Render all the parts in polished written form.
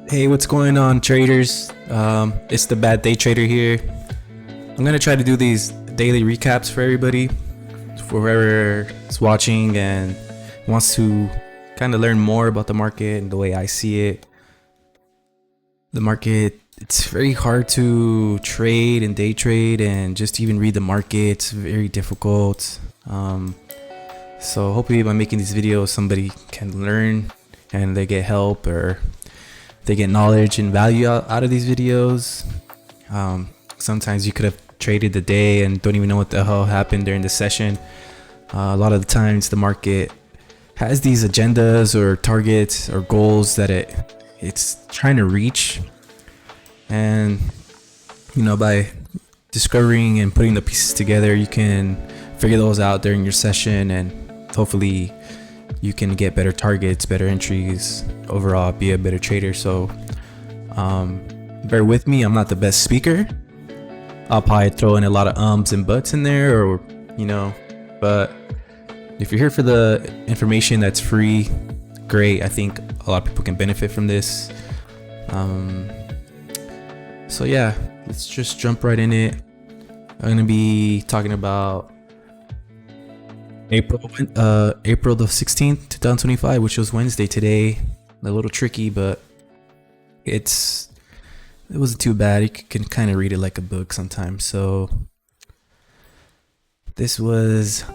Hey, what's going on, traders? It's the Bad Day Trader here. I'm gonna try to do these daily recaps for everybody, for whoever's watching and wants to kind of learn more about the market and the way I see it. The market, it's very hard to trade and day trade and just even read the market. It's very difficult. So hopefully by making these videos, somebody can learn and they get help or they get knowledge and value out of these videos. Sometimes you could have traded the day and don't even know what the hell happened during the session. A lot of the times the market has these agendas or targets or goals that it's trying to reach, and by discovering and putting the pieces together, you can figure those out during your session, and hopefully you can get better targets, better entries, overall be a better trader. So bear with me, I'm not the best speaker. I'll probably throw in a lot of ums and buts in there, but if you're here for the information that's free, great. I think a lot of people can benefit from this. So yeah, let's just jump right in it. I'm gonna be talking about April the 16th, 2025, which was Wednesday today. A little tricky, but it wasn't too bad. You can kind of read it like a book sometimes. So this was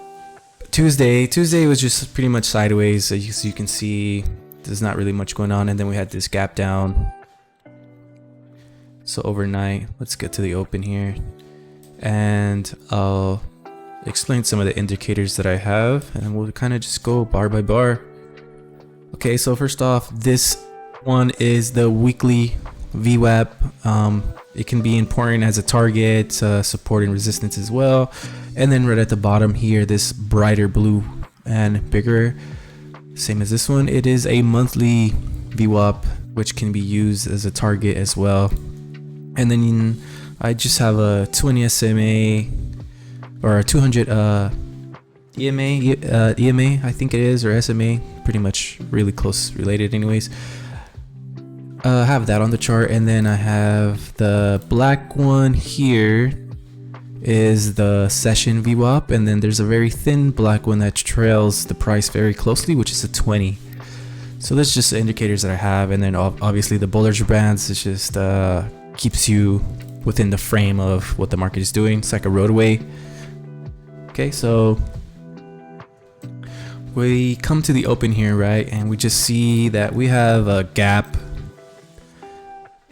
Tuesday. Tuesday was just pretty much sideways. So you can see there's not really much going on. And then we had this gap down. So overnight, let's get to the open here. And I'll explain some of the indicators that I have, and we'll kind of just go bar by bar. Okay, so first off, this one is the weekly VWAP. It can be important as a target, support and resistance as well. And then right at the bottom here, this brighter blue and bigger, same as this one, it is a monthly VWAP, which can be used as a target as well. And then I just have a 20 SMA or a 200 EMA, I think it is, or SMA, pretty much really close related anyways. I have that on the chart, and then I have the black one here is the session VWAP, and then there's a very thin black one that trails the price very closely, which is a 20. So that's just the indicators that I have, and then obviously the Bollinger Bands, it just keeps you within the frame of what the market is doing. It's like a roadway. Okay, so we come to the open here, right? And we just see that we have a gap.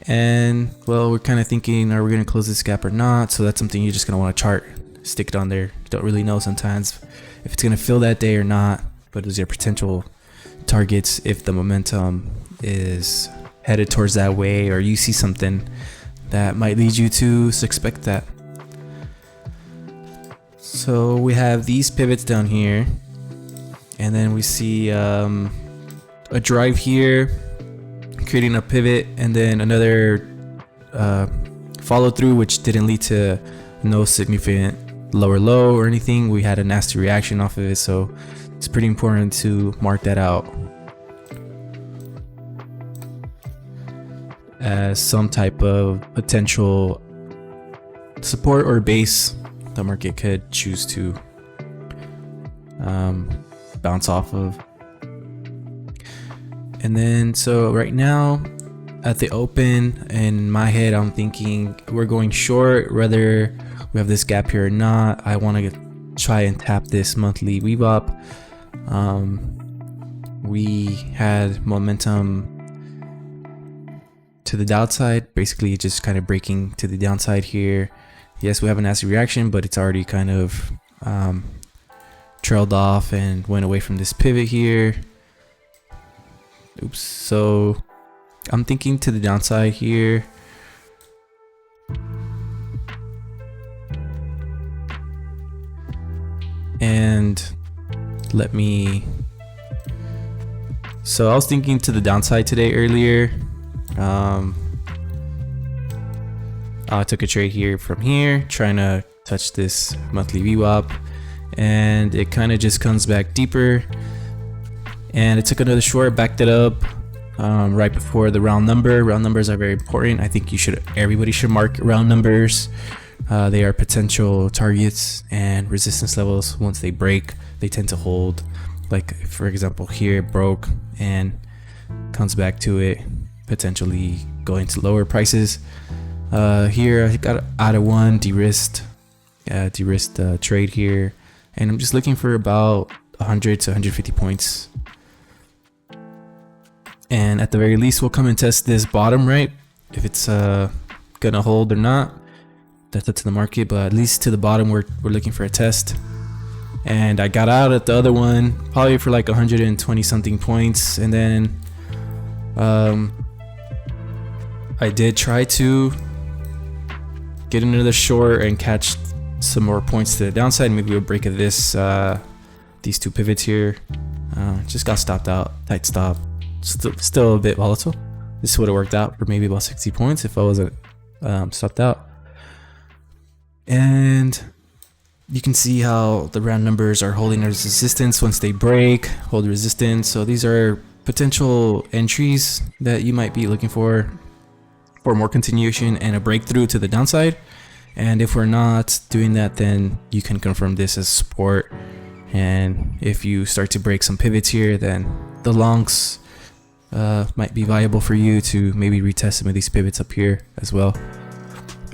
And well, we're kind of thinking, are we going to close this gap or not? So that's something you're just going to want to chart, stick it on there. You don't really know sometimes if it's going to fill that day or not, but those are potential targets if the momentum is headed towards that way, or you see something that might lead you to suspect that. So we have these pivots down here, and then we see a drive here creating a pivot, and then another follow through, which didn't lead to no significant lower low or anything. We had a nasty reaction off of it, so it's pretty important to mark that out as some type of potential support or base the market could choose to bounce off of. And then so right now at the open, in my head I'm thinking we're going short, whether we have this gap here or not. I want to try and tap this monthly VWAP. We had momentum to the downside, basically just kind of breaking to the downside here. Yes, we have a nasty reaction, but it's already kind of trailed off and went away from this pivot here. Oops. So I'm thinking to the downside here. And so I was thinking to the downside today earlier. I took a trade here from here, trying to touch this monthly VWAP, and it kind of just comes back deeper, and it took another short, backed it up, right before the round number. Round numbers are very important. I think everybody should mark round numbers. They are potential targets and resistance levels. Once they break, they tend to hold. Like for example, here it broke and comes back to it, potentially going to lower prices. Here I got out of one, de-risked trade here, and I'm just looking for about 100 to 150 points. And at the very least, we'll come and test this bottom, right? If it's gonna hold or not, that's up to the market, but at least to the bottom we're looking for a test. And I got out at the other one probably for like 120 something points, and then I did try to get another short and catch some more points to the downside. Maybe a break of this these two pivots here. Just got stopped out, tight stop. Still a bit volatile. This would have worked out for maybe about 60 points if I wasn't stopped out. And you can see how the round numbers are holding as resistance. Once they break, hold resistance. So these are potential entries that you might be looking for more continuation and a breakthrough to the downside. And if we're not doing that, then you can confirm this as support. And if you start to break some pivots here, then the longs might be viable for you to maybe retest some of these pivots up here as well.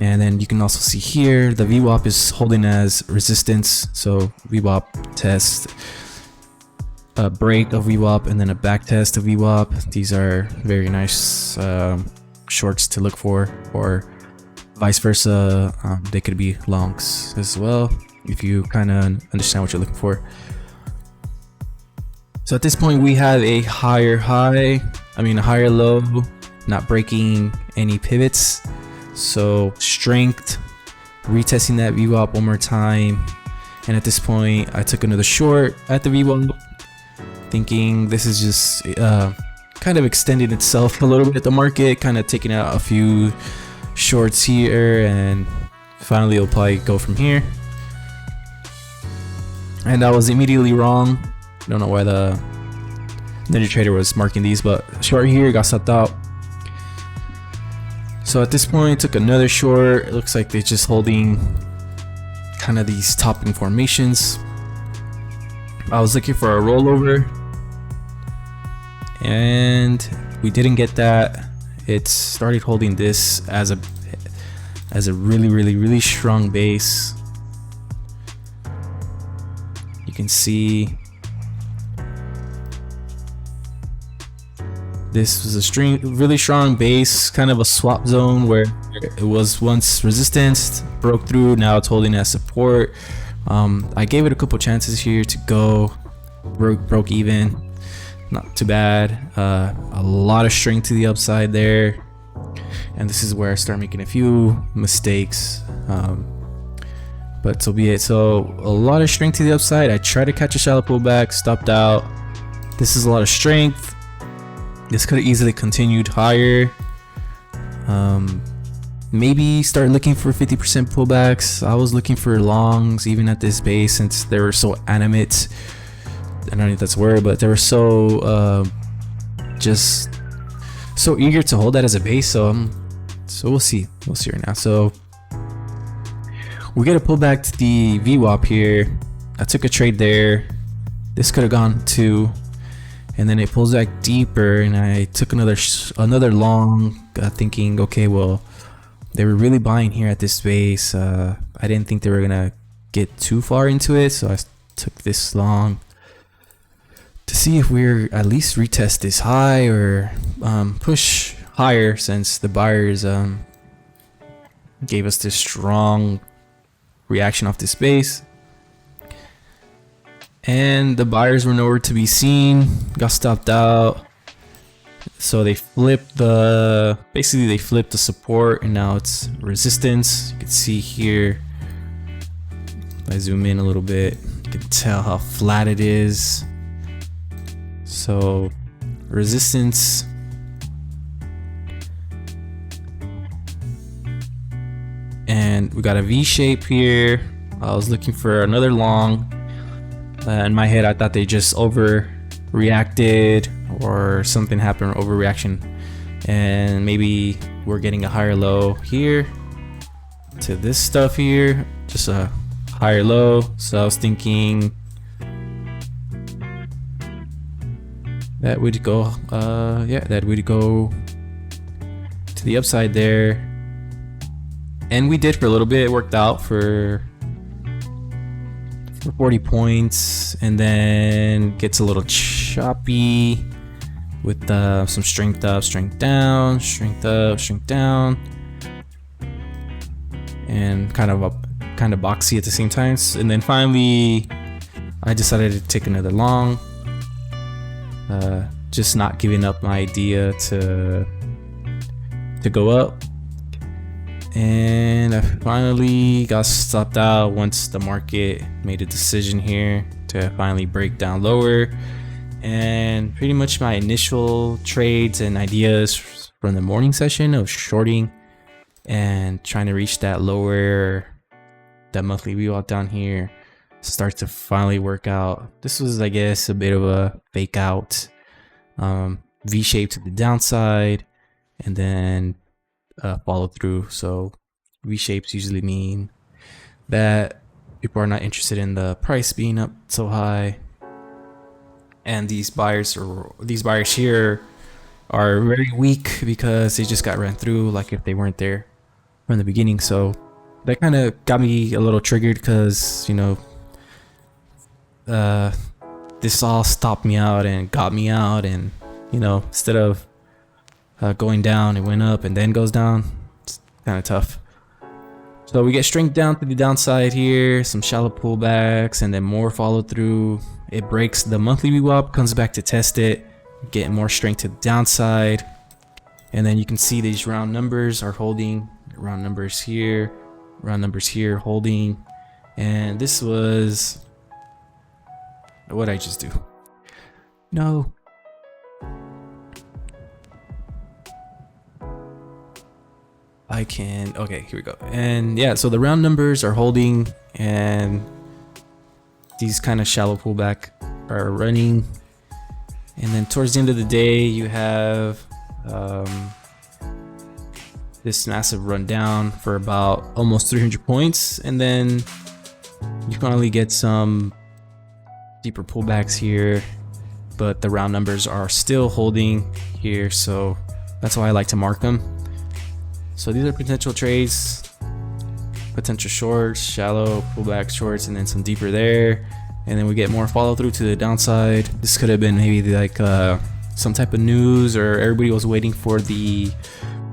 And then you can also see here the VWAP is holding as resistance. So VWAP test, a break of VWAP, and then a back test of VWAP. These are very nice shorts to look for, or vice versa. They could be longs as well if you kind of understand what you're looking for. So at this point we have a higher high, a higher low, not breaking any pivots. So strength, retesting that VWAP one more time. And at this point I took another short at the VWAP, thinking this is just kind of extending itself a little bit at the market, kind of taking out a few shorts here, and finally it'll probably go from here. And I was immediately wrong. I don't know why the Ninja Trader was marking these, but short here, got stopped out. So at this point, took another short. It looks like they're just holding kind of these topping formations. I was looking for a rollover, and we didn't get that. It started holding this as a really strong base. You can see this was a really strong base, kind of a swap zone where it was once resistance, broke through, now it's holding as support. I gave it a couple chances here to go, broke even, not too bad. A lot of strength to the upside there, and this is where I start making a few mistakes, but so be it. So a lot of strength to the upside. I tried to catch a shallow pullback, stopped out. This is a lot of strength. This could have easily continued higher. Maybe start looking for 50% pullbacks. I was looking for longs even at this base, since they were so animate. I don't know if that's a word, but they were so just so eager to hold that as a base. So we'll see right now. So we get a pullback to the VWAP here. I took a trade there. This could have gone to, and then it pulls back deeper, and I took another long, thinking, okay, well, they were really buying here at this base. I didn't think they were gonna get too far into it, so I took this long to see if we're at least retest this high or push higher, since the buyers gave us this strong reaction off this base. And the buyers were nowhere to be seen, got stopped out. So they flipped the support, and now it's resistance. You can see here, if I zoom in a little bit, you can tell how flat it is. So resistance, and we got a V shape here. I was looking for another long. In my head, I thought they just overreacted or something happened, overreaction, and maybe we're getting a higher low here to this stuff here, just a higher low. So I was thinking that would go that would go to the upside there, and we did for a little bit. It worked out for 40 points, and then gets a little choppy with some strength up, strength down, strength up, strength down, and kind of boxy at the same time. And then finally I decided to take another long, just not giving up my idea to go up. And I finally got stopped out once the market made a decision here to finally break down lower. And pretty much my initial trades and ideas from the morning session of shorting and trying to reach that lower, that monthly VWAP down here, start to finally work out. This was, I guess, a bit of a fake out, V shape to the downside, and then follow through. So V shapes usually mean that people are not interested in the price being up so high, and these buyers here are very weak because they just got ran through, like if they weren't there from the beginning. So that kind of got me a little triggered because, you know, this all stopped me out and got me out, and you know, instead of going down, it went up and then goes down. It's kind of tough. So we get strength down to the downside here, some shallow pullbacks, and then more follow through. It breaks the monthly VWAP, comes back to test it, get more strength to the downside, and then you can see these round numbers are holding. Round numbers here holding. And this was, what did I just do? No. Okay, here we go. And yeah, so the round numbers are holding, and these kind of shallow pullback are running. And then towards the end of the day, you have this massive run down for about almost 300 points. And then you finally get some deeper pullbacks here, but the round numbers are still holding here. So that's why I like to mark them. So these are potential trades, potential shorts, shallow pullback shorts, and then some deeper there. And then we get more follow through to the downside. This could have been maybe like some type of news, or everybody was waiting for the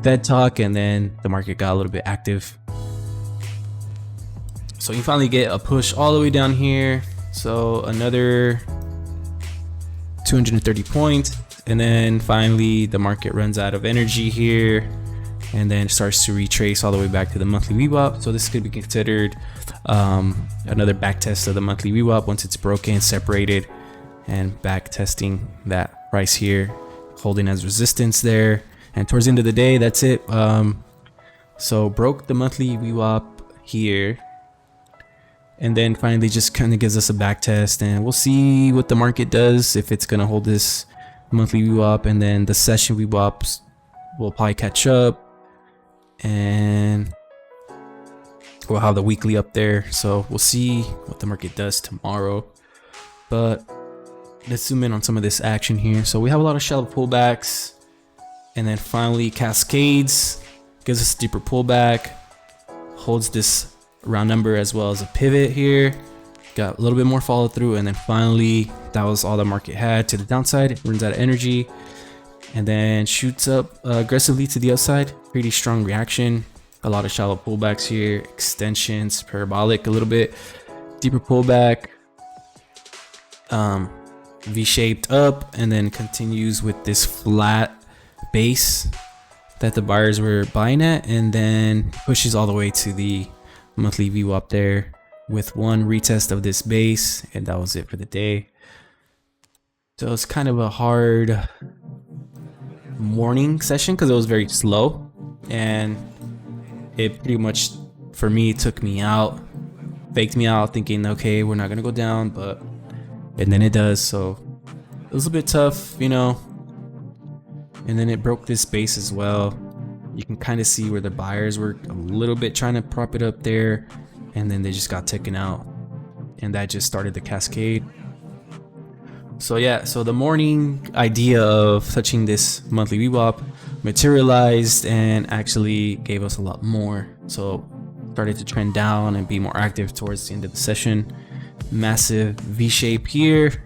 Fed talk, and then the market got a little bit active. So you finally get a push all the way down here. So another 230 points, and then finally the market runs out of energy here, and then starts to retrace all the way back to the monthly VWAP. So this could be considered another back test of the monthly VWAP once it's broken, separated, and back testing that price here, holding as resistance there. And towards the end of the day, that's it. So broke the monthly VWAP here, and then finally just kind of gives us a back test, and we'll see what the market does, if it's gonna hold this monthly VWAP, and then the session VWAPs will probably catch up, and we'll have the weekly up there. So we'll see what the market does tomorrow. But let's zoom in on some of this action here. So we have a lot of shallow pullbacks, and then finally cascades, gives us a deeper pullback, holds this round number as well as a pivot here, got a little bit more follow through, and then finally that was all the market had to the downside. It runs out of energy and then shoots up aggressively to the upside. Pretty strong reaction, a lot of shallow pullbacks here, extensions, parabolic, a little bit deeper pullback, V-shaped up, and then continues with this flat base that the buyers were buying at, and then pushes all the way to the monthly VWAP there with one retest of this base, and that was it for the day. So it's kind of a hard morning session because it was very slow, and it pretty much for me took me out, faked me out, thinking okay, we're not gonna go down, and then it does. So it was a bit tough, you know. And then it broke this base as well. You can kind of see where the buyers were a little bit trying to prop it up there, and then they just got taken out, and that just started the cascade. So yeah, so the morning idea of touching this monthly VWAP materialized and actually gave us a lot more. So started to trend down and be more active towards the end of the session. Massive V shape here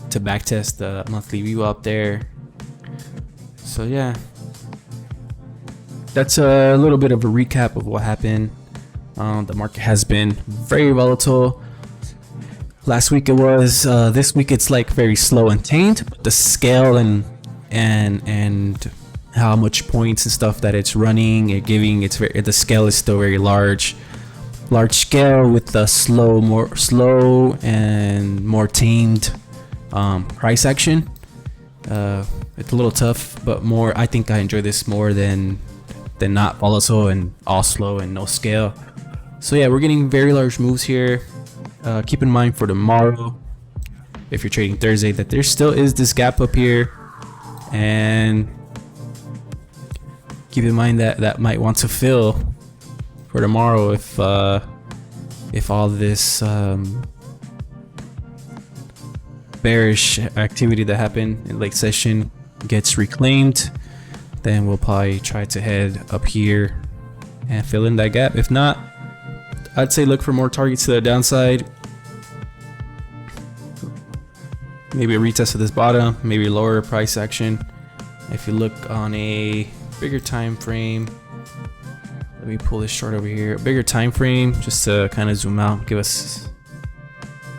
to backtest the monthly VWAP there. So yeah, that's a little bit of a recap of what happened. The market has been very volatile. Last week it was, this week it's like very slow and tamed, but the scale and how much points and stuff that it's running and giving, the scale is still very large scale with the slow and more tamed price action. It's a little tough, but I think I enjoy this more than not volatile and all slow and no scale. So yeah, we're getting very large moves here. Keep in mind for tomorrow, if you're trading Thursday, that there still is this gap up here, and keep in mind that might want to fill for tomorrow if all this bearish activity that happened in late session gets reclaimed, then we'll probably try to head up here and fill in that gap. If not, I'd say look for more targets to the downside. Maybe a retest of this bottom, maybe lower price action. If you look on a bigger time frame, let me pull this chart over here. A bigger time frame, just to kind of zoom out, give us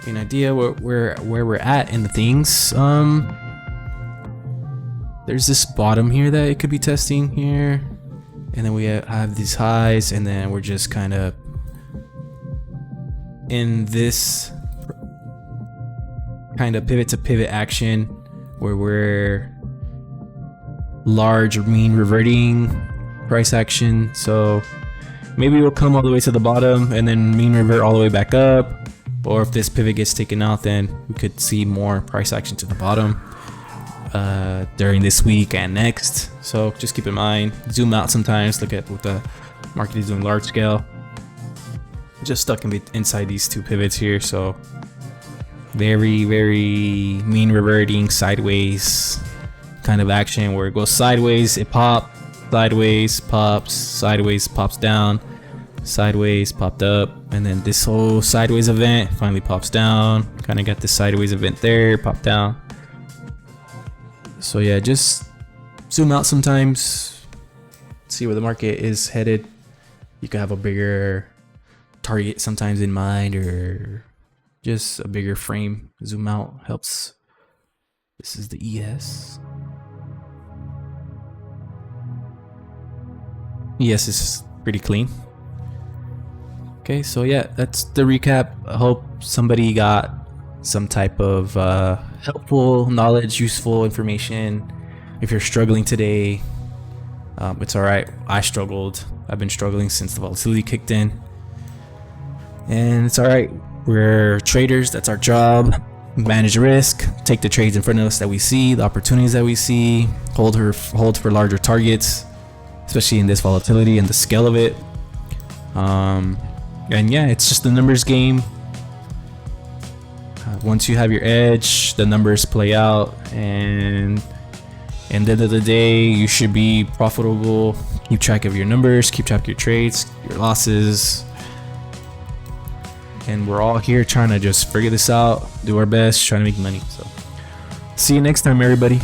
an idea where we're at in the things. There's this bottom here that it could be testing here, and then we have these highs, and then we're just kind of in this kind of pivot to pivot action where we're large mean reverting price action. So maybe we'll come all the way to the bottom and then mean revert all the way back up, or if this pivot gets taken out, then we could see more price action to the bottom during this week and next. So just keep in mind, zoom out sometimes, look at what the market is doing large scale. Just stuck inside these two pivots here, so very mean reverting sideways kind of action where it goes sideways, it pops, sideways, pops, sideways, pops down, sideways, popped up, and then this whole sideways event finally pops down. Kind of got this sideways event there, pop down. So yeah, just zoom out sometimes, see where the market is headed. You can have a bigger target sometimes in mind, or just a bigger frame. Zoom out helps. This is the ES. ES is pretty clean. Okay, so yeah, that's the recap. I hope somebody got some type of helpful knowledge, useful information. If you're struggling today, it's all right. I struggled. I've been struggling since the volatility kicked in, and it's all right. We're traders. That's our job. Manage risk. Take the trades in front of us that we see, the opportunities that we see. Hold for larger targets, especially in this volatility and the scale of it. And yeah, it's just the numbers game. Once you have your edge, the numbers play out, and at the end of the day, you should be profitable. Keep track of your numbers, keep track of your trades, your losses. And we're all here trying to just figure this out, do our best, trying to make money. So see you next time, everybody.